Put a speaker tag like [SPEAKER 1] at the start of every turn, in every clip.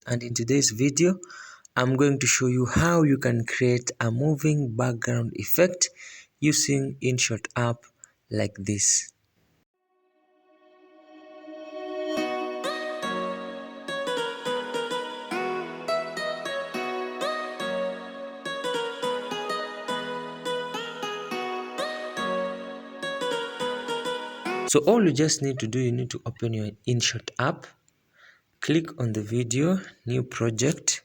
[SPEAKER 1] and in today's video I'm going to show you how you can create a moving background effect using InShot app like this. So all you just need to do, you need to open your InShot app, click on the video, new project.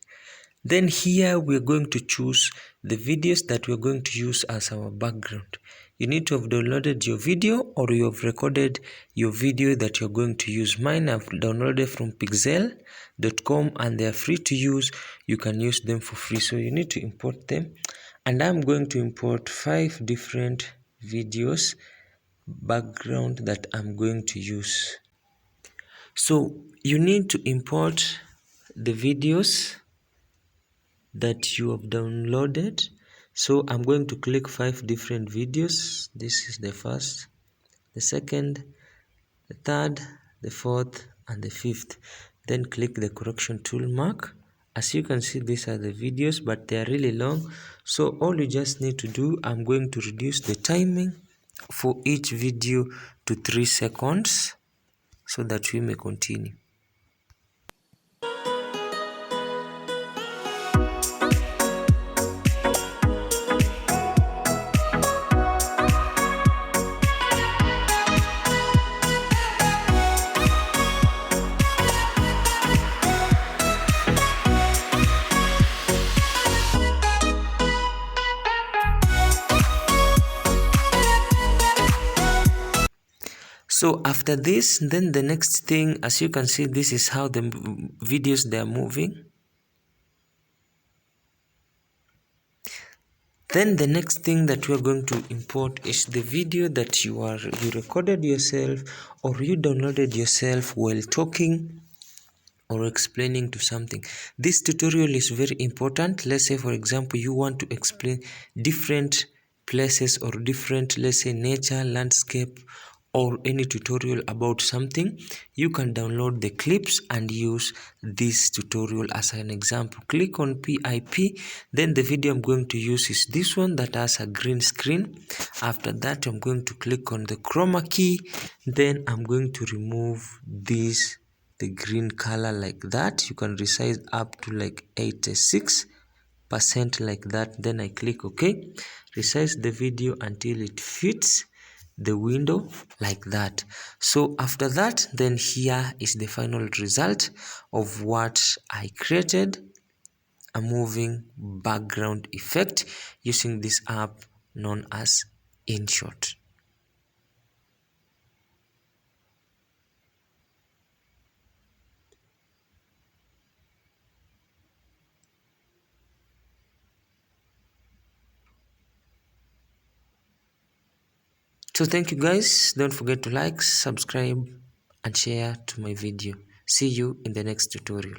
[SPEAKER 1] Then here we're going to choose the videos that we're going to use as our background. You need to have downloaded your video or you have recorded your video that you're going to use. Mine I've downloaded from pexels.com and they're free to use. You can use them for free. So you need to import them. And I'm going to import 5 different videos background that I'm going to use. So you need to import the videos that you have downloaded. So I'm going to click 5 different videos. This is the first, the second, the third, the fourth, and the fifth. Then click the correction tool mark. As you can see, these are the videos, but they are really long. So all you just need to do, I'm going to reduce the timing for each video to 3 seconds so that we may continue. So after this, then the next thing, as you can see, this is how the videos they are moving. Then the next thing that we are going to import is the video that you recorded yourself or you downloaded yourself while talking or explaining to something. This tutorial is very important. Let's say, for example, you want to explain different places or different, let's say, nature, landscape, or any tutorial about something. You can download the clips and use this tutorial as an example. Click on PIP. Then the video I'm going to use is this one that has a green screen. After that, I'm going to click on the chroma key. Then I'm going to remove this, the green color like that. You can resize up to like 86% like that. Then I click OK. Resize the video until it fits the window like that. So after that, then here is the final result of what I created, a moving background effect using this app known as InShot. So thank you guys. Don't forget to like, subscribe, and share to my video. See you in the next tutorial.